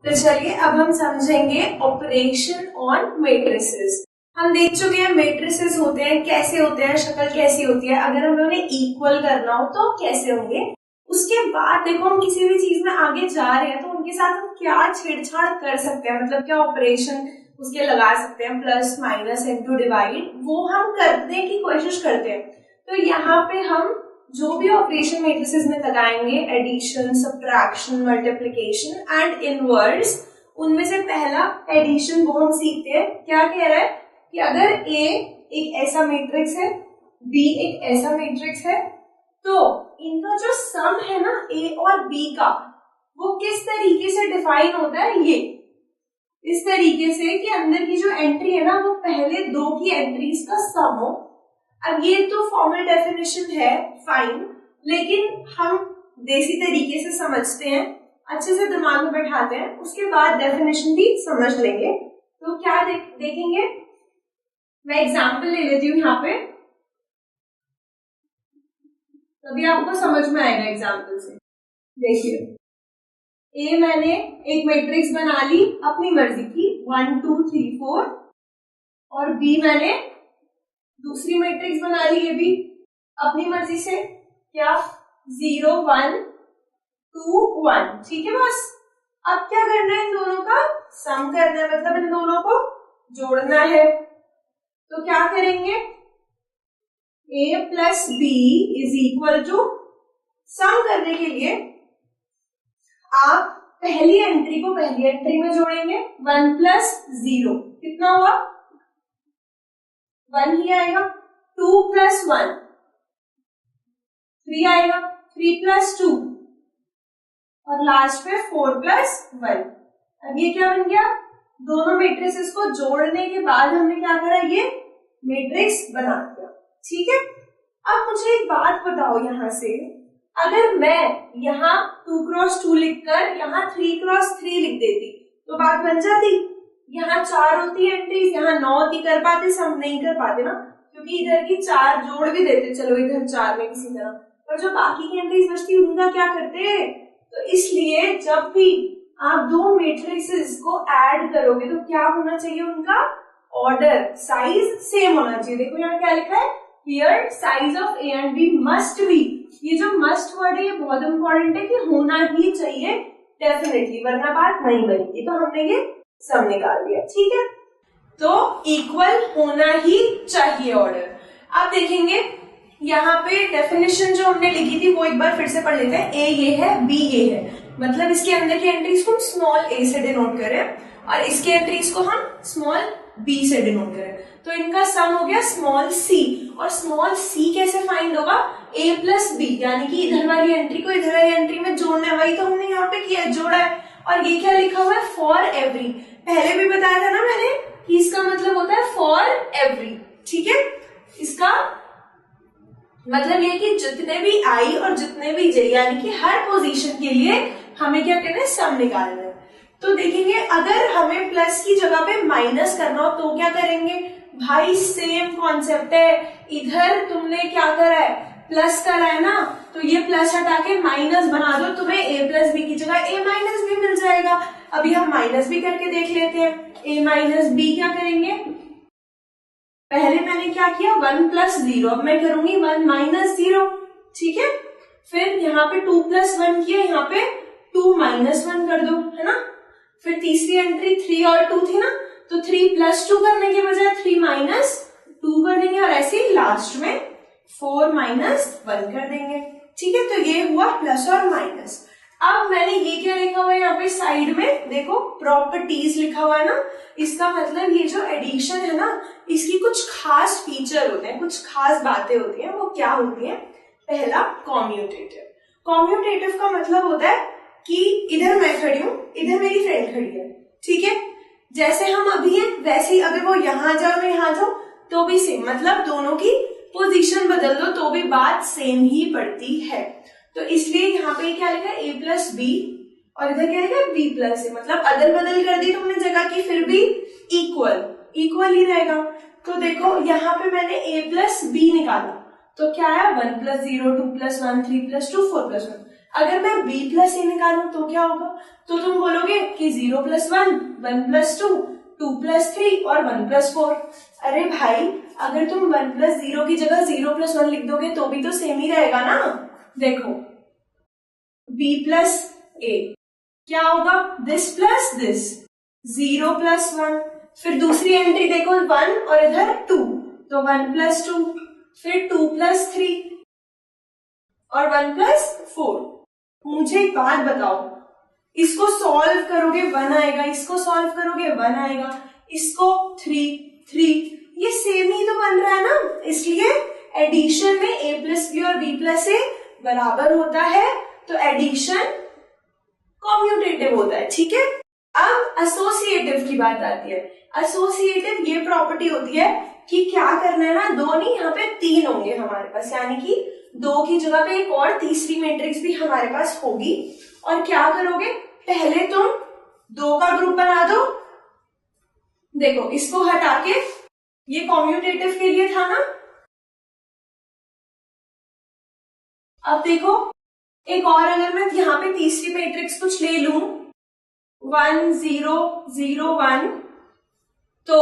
तो चलिए अब हम समझेंगे ऑपरेशन ऑन मैट्रिसेस। हम देख चुके हैं मैट्रिसेस होते हैं, कैसे होते हैं, शक्ल कैसी होती है, अगर हमें उन्हें इक्वल करना हो तो कैसे होंगे। उसके बाद देखो हम किसी भी चीज में आगे जा रहे हैं तो उनके साथ हम क्या छेड़छाड़ कर सकते हैं, मतलब क्या ऑपरेशन उसके लगा सकते हैं, प्लस माइनस इनटू डिवाइड, वो हम करने की कोशिश करते हैं। तो यहाँ पे हम जो भी ऑपरेशन मैट्रिसेस में लगाएंगे, addition, subtraction, multiplication and inverse, उनमें से पहला एडिशन वो हम सीखते हैं। क्या कह रहा है कि अगर A एक ऐसा मैट्रिक्स है, B एक ऐसा मैट्रिक्स है, तो इनका जो सम है ना A और B का, वो किस तरीके से डिफाइन होता है, ये इस तरीके से कि अंदर की जो एंट्री है ना वो पहले दो की एंट्रीज का सम हो। अब ये तो फॉर्मल डेफिनेशन है, फाइन, लेकिन हम देसी तरीके से समझते हैं, अच्छे से दिमाग में बैठाते हैं, उसके बाद डेफिनेशन भी समझ लेंगे। तो क्या देखेंगे, मैं एग्जांपल ले लेती हूँ यहाँ पे, तभी आपको समझ में आएगा एग्जांपल से। देखिए ए मैंने एक मैट्रिक्स बना ली अपनी मर्जी की 1 2 3 4, और बी मैंने दूसरी मैट्रिक्स बना ली, ये भी अपनी मर्जी से, क्या 0 1 2 1, ठीक है बस। अब क्या करना है, इन दोनों का सम करना है, मतलब इन दोनों को जोड़ना है। तो क्या करेंगे, a plus B is equal to, sum करने के लिए आप पहली एंट्री को पहली एंट्री में जोड़ेंगे, 1 प्लस 0 कितना हुआ, 1 ही आएगा। 2 प्लस 1 3 आएगा, 3 प्लस 2, और लास्ट पे 4 प्लस 1। अब ये क्या बन गया, दोनों मैट्रिसेस को जोड़ने के बाद हमने क्या करा, ये मैट्रिक्स बना दिया, ठीक है। अब मुझे एक बात बताओ, यहां से अगर मैं यहाँ 2 क्रॉस 2 लिखकर यहाँ 3 क्रॉस 3 लिख देती तो बात बन जाती। यहाँ 4 होती एंट्रीज, यहाँ 9 होती, कर पाते, सम नहीं कर पाते ना, क्योंकि इधर की 4 जोड़ भी देते, चलो इधर 4 में किसी तरह, पर जो बाकी की एंट्रीज बचती उनका क्या करते। तो इसलिए जब भी आप दो मैट्रिसेस को ऐड करोगे तो क्या होना चाहिए, उनका ऑर्डर, साइज सेम होना चाहिए। देखो यहाँ क्या लिखा है, here size of A and B must be. ये जो मस्ट वर्ड है ये बहुत इंपॉर्टेंट है कि होना ही चाहिए डेफिनेटली, वरना बात नहीं बनेगी। तो हमने ये सब निकाल दिया, ठीक है। तो इक्वल होना ही चाहिए ऑर्डर। अब देखेंगे यहाँ पे डेफिनेशन जो हमने लिखी थी वो एक बार फिर से पढ़ लेते हैं। ए ये है, बी ये है, मतलब इसके अंदर की एंट्रीज को हम स्मॉल ए से डिनोट करें और इसके एंट्रीज को हम स्मॉल बी से डिनोट करें। तो इनका सम हो गया स्मॉल सी, और स्मॉल सी कैसे फाइंड होगा, ए प्लस बी, यानी कि इधर वाली एंट्री को इधर वाली एंट्री में जोड़ना है, वही तो हमने यहाँ पे किया, जोड़ा है। और ये क्या लिखा हुआ है, फॉर एवरी, पहले भी बताया था ना मैंने कि इसका मतलब होता है फॉर एवरी, ठीक है। इसका मतलब ये कि जितने भी आई और जितने भी जे, यानी कि हर पोजीशन के लिए हमें क्या करना है, सम निकालना है। तो देखेंगे अगर हमें प्लस की जगह पे माइनस करना हो तो क्या करेंगे, भाई सेम कॉन्सेप्ट है, इधर तुमने क्या करा है, प्लस करा है ना, तो ये प्लस हटा के माइनस बना दो, तुम्हें ए प्लस बी की जगह ए माइनस बी मिल जाएगा। अभी हम माइनस भी करके देख लेते हैं, ए माइनस बी क्या करेंगे, पहले मैंने क्या किया 1 प्लस 0, अब मैं करूंगी 1 माइनस 0, ठीक है। फिर यहाँ पे 2 प्लस 1 किया, यहाँ पे 2 माइनस 1 कर दो, है ना। फिर तीसरी एंट्री 3 और 2 थी ना, तो 3 प्लस 2 करने के बजाय 3 माइनस 2 कर देंगे, और ऐसे ही लास्ट में 4 माइनस 1 कर देंगे, ठीक है। तो ये हुआ प्लस और माइनस। अब मैंने ये क्या लिखा हुआ है यहाँ पे साइड में, देखो प्रॉपर्टीज लिखा हुआ है ना, इसका मतलब ये जो एडिशन है ना, इसकी कुछ खास फीचर होते हैं, कुछ खास बातें होती हैं। वो क्या होती हैं, पहला कॉम्यूटेटिव। कॉम्यूटेटिव का मतलब होता है कि इधर मैं खड़ी हूँ, इधर मेरी फ्रेंड खड़ी है, ठीक है। जैसे हम अभी हैं वैसे ही अगर वो यहाँ जाओ मैं यहाँ जाऊं तो भी सेम, मतलब दोनों की पोजीशन बदल दो तो भी बात सेम ही पड़ती है। तो इसलिए यहाँ पे क्या लिखा है, ए प्लस बी, और इधर क्या लिखा है, बी प्लस ए, मतलब अदल बदल कर दी तुमने जगह की, फिर भी इक्वल ही रहेगा। तो देखो यहाँ पे मैंने ए प्लस बी निकाला, तो क्या है 1 प्लस 0, 2 प्लस 1, 3 प्लस 2, 4 प्लस 1। अगर मैं b प्लस ए निकालूं तो क्या होगा, तो तुम बोलोगे कि 0 प्लस 1, 1 प्लस 2, 2 प्लस 3 और 1 प्लस 4। अरे भाई अगर तुम 1 प्लस 0 की जगह 0 प्लस 1 लिख दोगे तो भी तो सेम ही रहेगा ना। देखो b प्लस ए क्या होगा, दिस प्लस दिस, 0 प्लस 1, फिर दूसरी एंट्री देखो 1 और इधर 2, तो 1 प्लस 2, फिर 2 प्लस 3 और 1 प्लस 4। मुझे एक बात बताओ, इसको सॉल्व करोगे 1 आएगा, इसको सॉल्व करोगे 1 आएगा, इसको 3, ये सेम ही तो बन रहा है ना। इसलिए एडिशन में a प्लस बी और b प्लस ए बराबर होता है, तो एडिशन कॉम्यूटेटिव होता है। ठीक है, अब एसोसिएटिव की बात आती है। एसोसिएटिव ये प्रॉपर्टी होती है कि क्या करना है ना, 2 नहीं यहाँ पे 3 होंगे हमारे पास, यानी कि 2 की जगह पे एक और तीसरी मैट्रिक्स भी हमारे पास होगी। और क्या करोगे, पहले तुम 2 का ग्रुप बना दो। देखो इसको हटा के, ये कॉम्यूटेटिव के लिए था ना। अब देखो एक और, अगर मैं यहाँ पे तीसरी मैट्रिक्स कुछ ले लूं 1 0 0 1, तो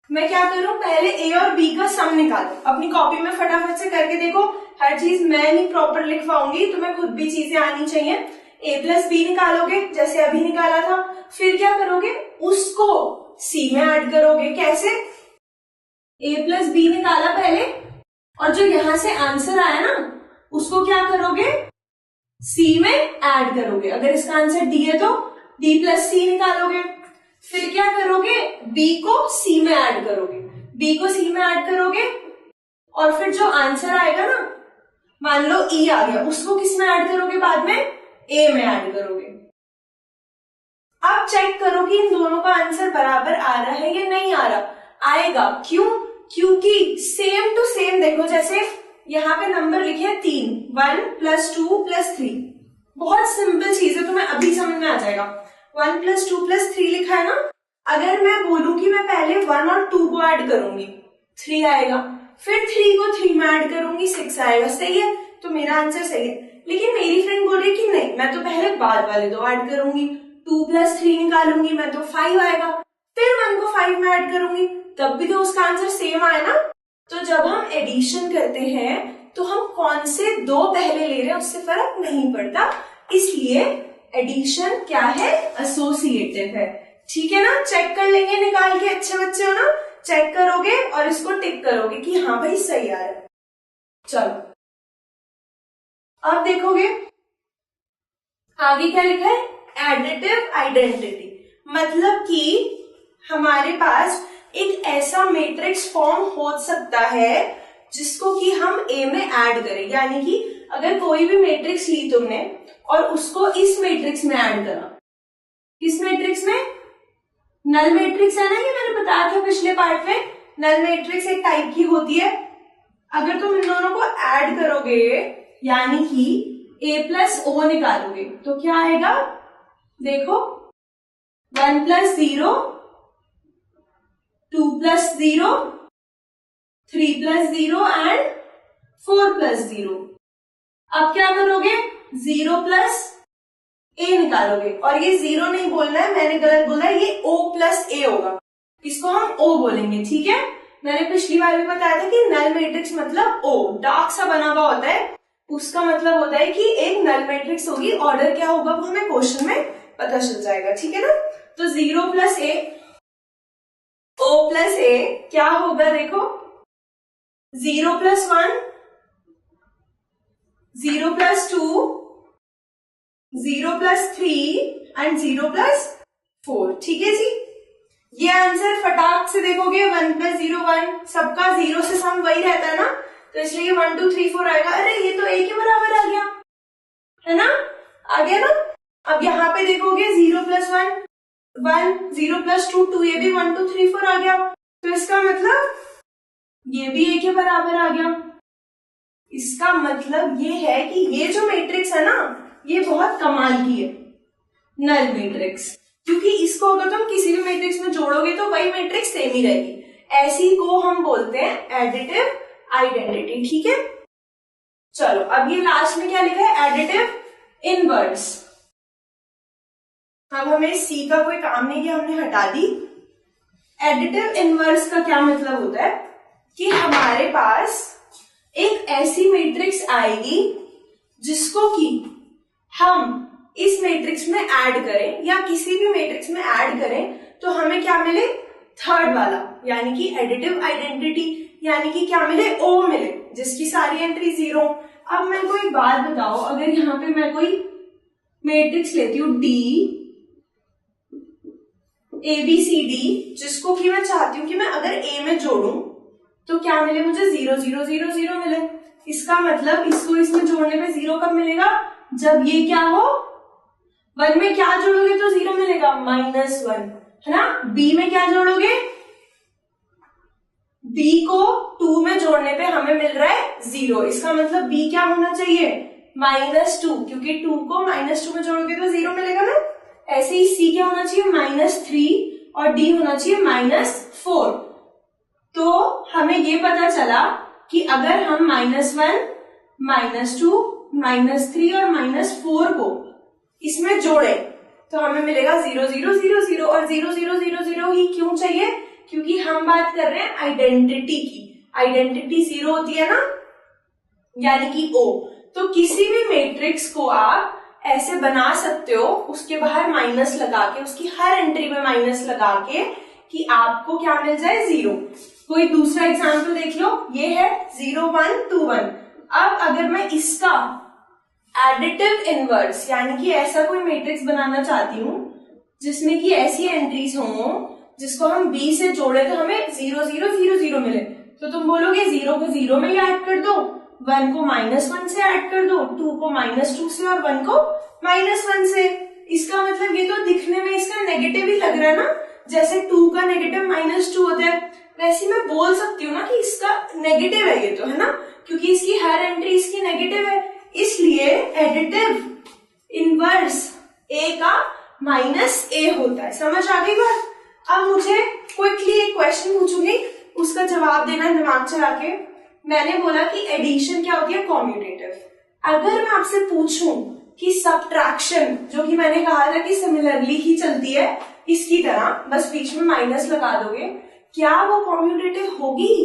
मैं क्या करूं, पहले a और b का सम निकालूं। अपनी कॉपी में फटाफट से करके देखो, हर चीज मैं नहीं प्रॉपर लिख पाऊंगी, तुम्हें खुद भी चीजें आनी चाहिए। a प्लस बी निकालोगे जैसे अभी निकाला था, फिर क्या करोगे, उसको c में ऐड करोगे। कैसे, a प्लस बी निकाला पहले, और जो यहां से आंसर आया ना उसको क्या करोगे, c में ऐड करोगे। अगर इसका आंसर d है तो d प्लस सी निकालोगे। फिर क्या करोगे, b को c में ऐड करोगे, b को c में ऐड करोगे, और फिर जो आंसर आएगा ना, मान लो e आ गया, उसको किस में ऐड करोगे, बाद में a में ऐड करोगे। अब चेक करो कि इन दोनों का आंसर बराबर आ रहा है या नहीं आ रहा। आएगा, क्यों, क्योंकि सेम टू सेम, देखो जैसे यहाँ पे नंबर लिखे हैं 3, 1 प्लस 2 प्लस 3, बहुत सिंपल चीज है, तुम्हें अभी समझ में आ जाएगा। 1 प्लस 2 प्लस 3 लिखा है ना, अगर मैं बोलूं कि मैं पहले 1 और 2 को ऐड करूंगी 3 आएगा, फिर 3 को 3 में ऐड करूंगी 6 आएगा। सही है, तो मेरा आंसर सही है। लेकिन मेरी फ्रेंड बोल रही कि नहीं, मैं तो पहले बाद वाले 2 ऐड करूंगी, 2 प्लस 3 निकालूंगी मैं, तो 5 आएगा, फिर 1 को 5 में ऐड करूंगी, तब भी तो उसका आंसर सेम आया ना। तो जब हम एडिशन करते हैं तो हम कौन से 2 पहले ले रहे हैं उससे फर्क नहीं पड़ता, इसलिए एडिशन क्या है, एसोसिएटिव है। ठीक है ना, चेक कर लेंगे निकाल के, अच्छे बच्चे हो ना, चेक करोगे और इसको टिक करोगे कि हाँ भाई सही आ रहा है। चलो अब देखोगे आगे क्या लिखा है, एडिटिव आइडेंटिटी, मतलब कि हमारे पास एक ऐसा मैट्रिक्स फॉर्म हो सकता है जिसको कि हम ए में ऐड करें। यानी कि अगर कोई भी मैट्रिक्स ली तुमने और उसको इस मैट्रिक्स में ऐड करा, किस मैट्रिक्स में, नल मैट्रिक्स है ना, ये मैंने बताया था पिछले पार्ट में, नल मैट्रिक्स एक टाइप की होती है। अगर तुम इन दोनों को ऐड करोगे यानी कि a प्लस ओ निकालोगे तो क्या आएगा, देखो 1 plus 0, 2 plus 0, 3 plus 0 and 4 plus 0। अब क्या करोगे, 0 प्लस a निकालोगे, और ये 0 नहीं बोलना है, मैंने गलत बोला है, ये o प्लस a होगा, इसको हम o बोलेंगे। ठीक है, मैंने पिछली बार भी बताया था कि नल मैट्रिक्स मतलब o, डार्क सा बना हुआ होता है, उसका मतलब होता है कि एक नल मैट्रिक्स होगी। ऑर्डर क्या होगा वो हमें क्वेश्चन में पता चल जाएगा। ठीक है ना, तो 0 plus a, o plus a क्या होगा, देखो 0 plus 1, 0 plus 2, 0 plus 3 and 0 plus 4। ठीक है जी, ये आंसर फटाक से देखोगे 1 प्लस 0 1, सबका 0 से सम वही रहता है ना, तो इसलिए 1 2 3 4 आएगा। अरे ये तो एक के बराबर आ गया है ना, आ गया ना। अब यहाँ पे देखोगे 0 प्लस 1 1, 0 प्लस 2 2, ये भी 1 2 3 4 आ गया, तो इसका मतलब ये भी एक के बराबर आ गया। इसका मतलब ये है कि ये जो मैट्रिक्स है ना, ये बहुत कमाल की है, नल मैट्रिक्स, क्योंकि इसको अगर तुम किसी भी मैट्रिक्स में जोड़ोगे तो वही मैट्रिक्स सेम ही रहेगी। ऐसी को हम बोलते हैं एडिटिव आइडेंटिटी। ठीक है, चलो अब ये लास्ट में क्या लिखा है, एडिटिव इनवर्स। अब हमें सी का कोई काम नहीं किया, हमने हटा दी। एडिटिव इनवर्स का क्या मतलब होता है कि हमारे पास एक ऐसी मैट्रिक्स आएगी जिसको कि हम इस मैट्रिक्स में ऐड करें या किसी भी मैट्रिक्स में ऐड करें तो हमें क्या मिले, थर्ड वाला, यानी कि एडिटिव आइडेंटिटी, यानी कि क्या मिले, ओ मिले, जिसकी सारी एंट्री 0। अब मेरे को एक बात बताओ, अगर यहाँ पे मैं कोई मैट्रिक्स लेती हूँ डी ABCD, जिसको कि मैं चाहती हूँ कि मैं अगर ए में जोड़ूं तो क्या मिले मुझे, 0 0 0 0 मिले। इसका मतलब इसको इसमें जोड़ने पे 0 कब मिलेगा, जब ये क्या हो, 1 में क्या जोड़ोगे तो 0 मिलेगा, -1, है ना। बी में क्या जोड़ोगे, बी को 2 में जोड़ने पे हमें मिल रहा है 0। इसका मतलब बी क्या होना चाहिए, -2, क्योंकि 2 को -2 में जोड़ोगे तो 0 मिलेगा ना। ऐसे ही सी क्या होना चाहिए, -3 और डी होना चाहिए -4। तो हमें ये पता चला कि अगर हम -1, -2, -3 और -4 को इसमें जोड़े तो हमें मिलेगा 0 0 0 0। और 0 0 0 0 ही क्यों चाहिए, क्योंकि हम बात कर रहे हैं आइडेंटिटी की। आइडेंटिटी 0 होती है ना, यानी कि ओ। तो किसी भी मैट्रिक्स को आप ऐसे बना सकते हो, उसके बाहर माइनस लगा के, उसकी हर एंट्री में माइनस लगा के, कि आपको क्या मिल जाए, 0। कोई दूसरा एग्जाम्पल देख लो, ये है 0 1 2 1। अब अगर मैं इसका एडिटिव इनवर्स, यानी कि ऐसा कोई मैट्रिक्स बनाना चाहती हूं जिसमें कि ऐसी एंट्रीज हो जिसको हम बी से जोड़े तो हमें 0 0 0 0 मिले, तो तुम बोलोगे 0 को 0 में ही ऐड कर दो, 1 को -1 से ऐड कर दो, 2 को -2 से और 1 को -1 से। इसका मतलब ये तो दिखने में इसका नेगेटिव ही लग रहा है ना, जैसे 2 का नेगेटिव -2 होता है, वैसे मैं बोल सकती हूँ ना कि इसका नेगेटिव है ये तो, है ना, क्योंकि इसकी हर एंट्री इसकी नेगेटिव है। इसलिए एडिटिव इनवर्स ए का -a होता है। समझ आ गई बात। अब मुझे क्विकली एक क्वेश्चन पूछूंगी, उसका जवाब देना दिमाग चला के। मैंने बोला कि एडिशन क्या होती है, कॉम्यूटेटिव। अगर मैं आपसे पूछूं कि सब्ट्रैक्शन, जो कि मैंने कहा था कि सिमिलरली ही चलती है इसकी तरह, बस बीच में माइनस लगा दोगे, क्या वो कॉम्यूटेटिव होगी?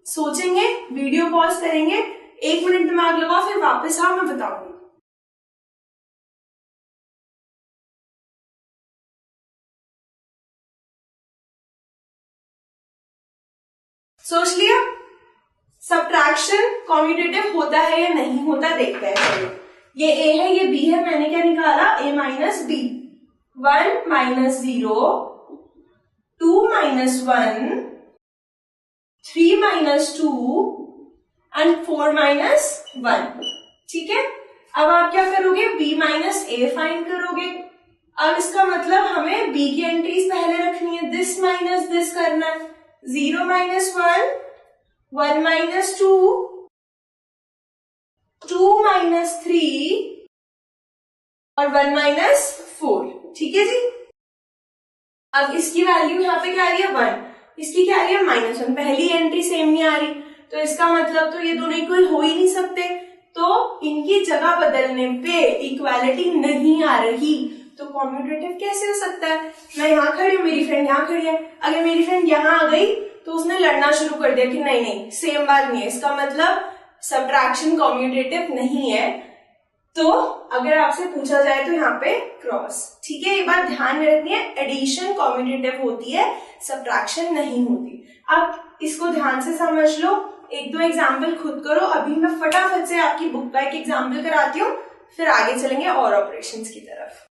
सोचेंगे, वीडियो पॉज करेंगे, 1 मिनट दिमाग लगाओ, फिर वापस आओ, मैं बताऊंगी। सोच लिया? सब्ट्रैक्शन कॉम्यूटेटिव होता है या नहीं होता, देखते हैं। ये ए है, ये बी है, मैंने क्या निकाला, a minus B. 1 minus 0, 2 minus 1, 3 minus 2 and 4 minus 1। ठीक है, अब आप क्या करोगे, b माइनस ए फाइंड करोगे। अब इसका मतलब हमें b की एंट्रीज पहले रखनी है, दिस माइनस दिस करना है। 0 माइनस 1, 1 माइनस 2, 2 माइनस 3 और 1 माइनस 4। ठीक है जी। अब इसकी वैल्यू यहाँ पे क्या आ रही है, 1, इसकी क्या आ रही है, -1। पहली एंट्री सेम नहीं आ रही, तो इसका मतलब तो ये दोनों इक्वल हो ही नहीं सकते, तो इनकी जगह बदलने पे इक्वालिटी नहीं आ रही, तो कॉम्यूटेटिव कैसे हो सकता है? मैं यहाँ खड़ी हूँ, मेरी फ्रेंड यहाँ खड़ी है, अगर मेरी फ्रेंड यहाँ आ गई तो उसने लड़ना शुरू कर दिया कि नहीं नहीं सेम बात नहीं है, इसका मतलब सब्ट्रैक्शन कॉम्यूटेटिव नहीं है। तो अगर आपसे पूछा जाए तो यहाँ पे क्रॉस। ठीक है, ये बात ध्यान में रखनी है, एडिशन कॉम्यूटेटिव होती है, सब्ट्रैक्शन नहीं होती। अब इसको ध्यान से समझ लो, 1-2 एग्जाम्पल खुद करो। अभी मैं फटाफट से आपकी बुक का एक एग्जाम्पल कराती हूँ, फिर आगे चलेंगे और ऑपरेशंस की तरफ।